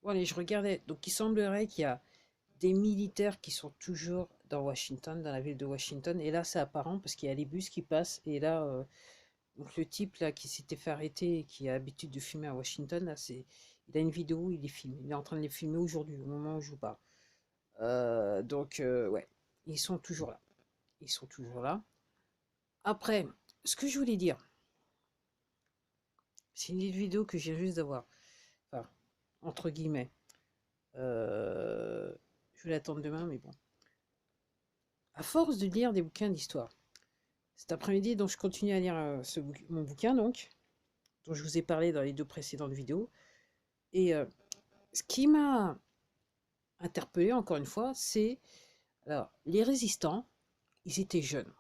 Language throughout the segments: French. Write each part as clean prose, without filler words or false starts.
Bon, allez, je regardais. Donc, il semblerait qu'il y a des militaires qui sont toujours dans Washington, dans la ville de Washington. Et là, c'est apparent parce qu'il y a les bus qui passent. Et là, donc le type là qui s'était fait arrêter et qui a l'habitude de filmer à Washington, là, il a une vidéo où il les filme. Il est en train de les filmer aujourd'hui, au moment où je vous parle. Ouais, ils sont toujours là. Ils sont toujours là. Après, ce que je voulais dire, c'est une vidéo que j'ai juste d'avoir. Enfin, entre guillemets. Euh, je vais l'attendre demain, mais bon. À force de lire des bouquins d'histoire, cet après-midi, donc je continue à lire mon bouquin, donc, dont je vous ai parlé dans les deux précédentes vidéos. Et ce qui m'a interpellé, encore une fois, c'est, alors, les résistants, ils étaient jeunes,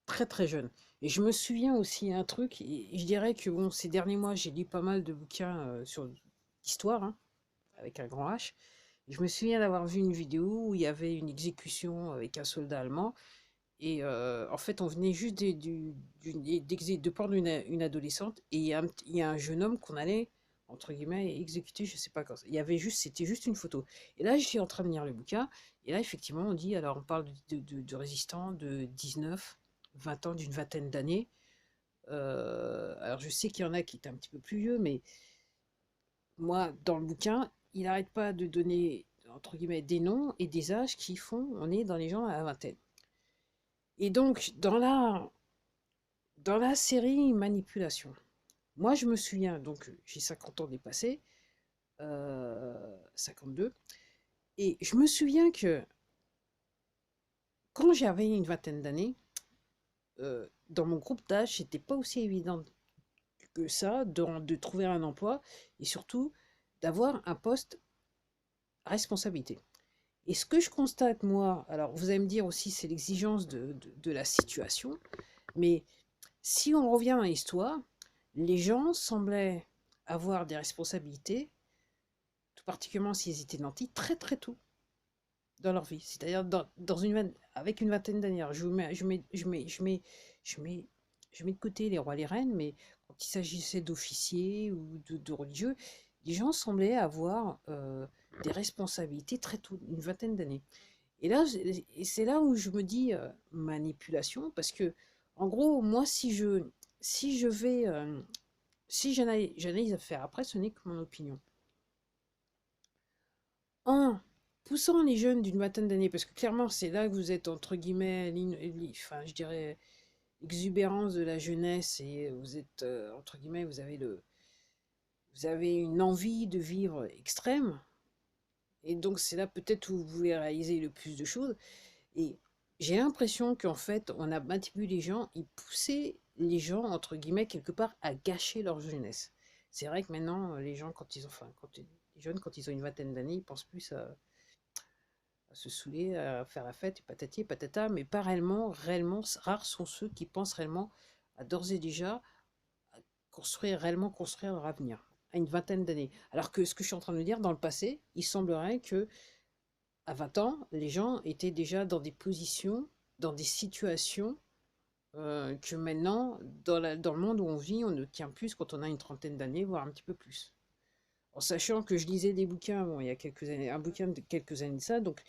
très très jeunes. Et je me souviens aussi un truc, et je dirais que bon, ces derniers mois, j'ai lu pas mal de bouquins sur l'histoire, hein, avec un grand H. Et je me souviens d'avoir vu une vidéo où il y avait une exécution avec un soldat allemand. Et en fait, on venait juste de prendre une adolescente. Et il y a un jeune homme qu'on allait, entre guillemets, exécuter, je sais pas quand. Il y avait juste, c'était juste une photo. Et là, je suis en train de lire le bouquin. Et là, effectivement, on dit, alors on parle de résistants de 19, 20 ans, d'une vingtaine d'années. Alors je sais qu'il y en a qui étaient un petit peu plus vieux, mais moi, dans le bouquin, il n'arrête pas de donner, entre guillemets, des noms et des âges qui font, on est dans les gens à la vingtaine. Et donc, dans la série Manipulation, moi je me souviens, donc j'ai 50 ans dépassé, 52, et je me souviens que quand j'avais une vingtaine d'années, dans mon groupe d'âge, c'était pas aussi évident que ça de trouver un emploi et surtout d'avoir un poste à responsabilité. Et ce que je constate, moi, alors vous allez me dire aussi, c'est l'exigence de la situation, mais si on revient dans l'histoire, les gens semblaient avoir des responsabilités, tout particulièrement s'ils étaient nantis, très très tôt dans leur vie. C'est-à-dire avec une vingtaine d'années. Alors, je mets de côté les rois et les reines, mais quand il s'agissait d'officiers ou de religieux, les gens semblaient avoir des responsabilités très tôt, une vingtaine d'années. Et là, c'est là où je me dis manipulation, parce que, en gros, moi, si je vais, si j'analyse à faire, après, ce n'est que mon opinion. En poussant les jeunes d'une vingtaine d'années, parce que clairement, c'est là que vous êtes, entre guillemets, enfin, je dirais, l'exubérance de la jeunesse, et vous êtes, entre guillemets, vous avez une envie de vivre extrême, et donc c'est là peut-être où vous voulez réaliser le plus de choses. Et j'ai l'impression qu'en fait, on a manipulé les gens et poussé les gens, entre guillemets, quelque part, à gâcher leur jeunesse. C'est vrai que maintenant, les gens, les jeunes, quand ils ont une vingtaine d'années, ils pensent plus à se saouler, à faire la fête, et patati et patata, mais pas réellement, réellement, rares sont ceux qui pensent réellement à d'ores et déjà réellement construire leur avenir, à une vingtaine d'années. Alors que ce que je suis en train de dire, dans le passé, il semblerait que à 20 ans, les gens étaient déjà dans des positions, dans des situations que maintenant, dans le monde où on vit, on ne tient plus quand on a une trentaine d'années, voire un petit peu plus. En sachant que je lisais des bouquins, bon, il y a quelques années, un bouquin de quelques années de ça, donc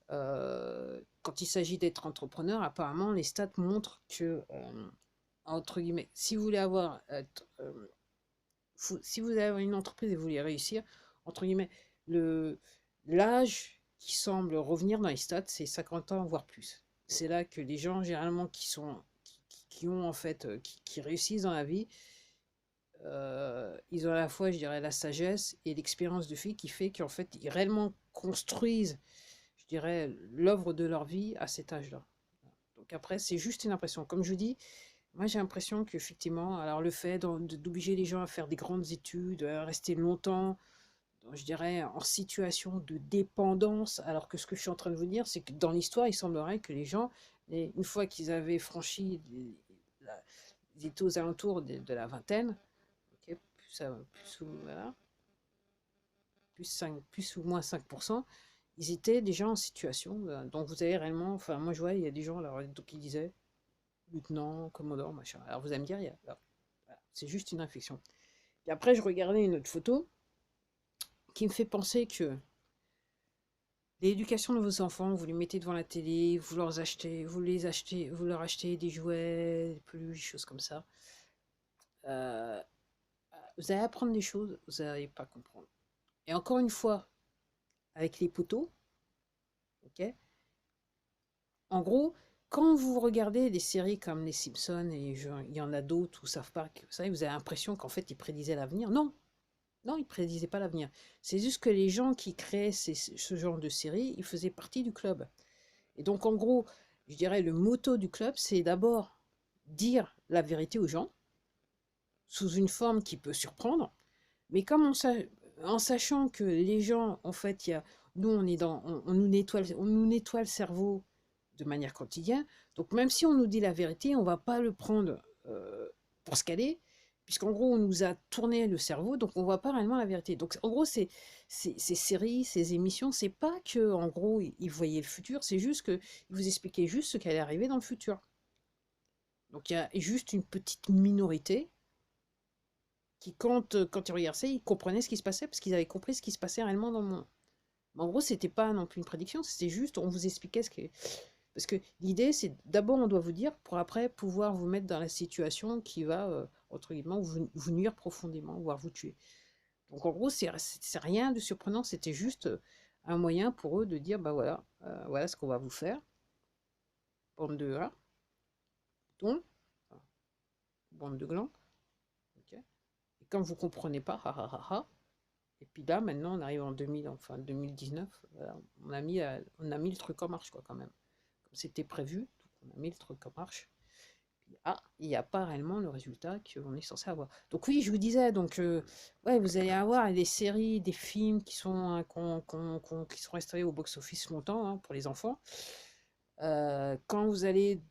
quand il s'agit d'être entrepreneur, apparemment, les stats montrent que, entre guillemets, si vous avez une entreprise et vous voulez réussir, entre guillemets, le, l'âge qui semble revenir dans les stats, c'est 50 ans, voire plus. C'est là que les gens, généralement, qui ont, en fait, qui réussissent dans la vie, ils ont à la fois, je dirais, la sagesse et l'expérience de vie qui fait qu'en fait, ils réellement construisent, je dirais, l'œuvre de leur vie à cet âge-là. Donc après, c'est juste une impression. Comme je vous dis, moi j'ai l'impression qu'effectivement, alors le fait d'obliger les gens à faire des grandes études, à rester longtemps, je dirais, en situation de dépendance, alors que ce que je suis en train de vous dire, c'est que dans l'histoire, il semblerait que les gens, une fois qu'ils avaient franchi, ils étaient aux alentours de la vingtaine, ok, voilà, plus ou moins 5%, ils étaient déjà en situation, donc vous avez réellement, enfin moi je vois, il y a des gens alors, donc, qui disaient, lieutenant, commodore, machin. Alors vous allez me dire, voilà, c'est juste une infection. Et après je regardais une autre photo, qui me fait penser que l'éducation de vos enfants, vous les mettez devant la télé, vous leur achetez des jouets, des peluches, des choses comme ça. Euh, vous allez apprendre des choses, vous n'allez pas comprendre. Et encore une fois, avec les poteaux, ok. En gros, quand vous regardez des séries comme Les Simpsons et il y en a d'autres ou South Park, vous savez, vous avez l'impression qu'en fait ils prédisaient l'avenir. Non, non, ils prédisaient pas l'avenir. C'est juste que les gens qui créaient ce genre de séries, ils faisaient partie du club. Et donc, en gros, je dirais le motto du club, c'est d'abord dire la vérité aux gens, sous une forme qui peut surprendre, mais en sachant que les gens, en fait, nous, on nous nettoie le cerveau de manière quotidienne. Donc, même si on nous dit la vérité, on ne va pas le prendre pour ce qu'elle est, puisqu'en gros, on nous a tourné le cerveau, donc on ne voit pas réellement la vérité. Donc, en gros, ces séries, ces émissions, c'est pas que, en gros, ils voyaient le futur, c'est juste qu'ils vous expliquaient juste ce qui allait arriver dans le futur. Donc, il y a juste une petite minorité qui, quand ils regardaient ça, ils comprenaient ce qui se passait, parce qu'ils avaient compris ce qui se passait réellement dans le monde. Mais en gros, c'était pas non plus une prédiction, c'était juste, on vous expliquait ce qui. Parce que l'idée, c'est d'abord, on doit vous dire pour après pouvoir vous mettre dans la situation qui va, entre guillemets, vous nuire profondément, voire vous tuer. Donc en gros, c'est rien de surprenant, c'était juste un moyen pour eux de dire, bah voilà, voilà ce qu'on va vous faire. Bande de boutons, enfin, bande de glands. Okay. Et quand vous comprenez pas, ha ha ha ha. Et puis là, maintenant, on arrive en 2000, enfin 2019, voilà, on a mis le truc en marche, quoi, quand même. Comme c'était prévu, on a mis le truc en marche. Il n'y a pas réellement le résultat qu'on est censé avoir. Donc oui, je vous disais, donc ouais, vous allez avoir des séries, des films qui sont qui seront installés au box-office longtemps pour les enfants. Quand vous allez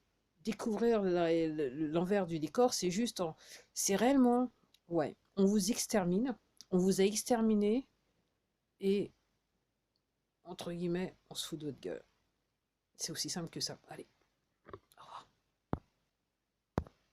découvrir l'envers du décor, c'est réellement, ouais, on vous extermine, on vous a exterminé et entre guillemets, on se fout de votre gueule. C'est aussi simple que ça. Allez.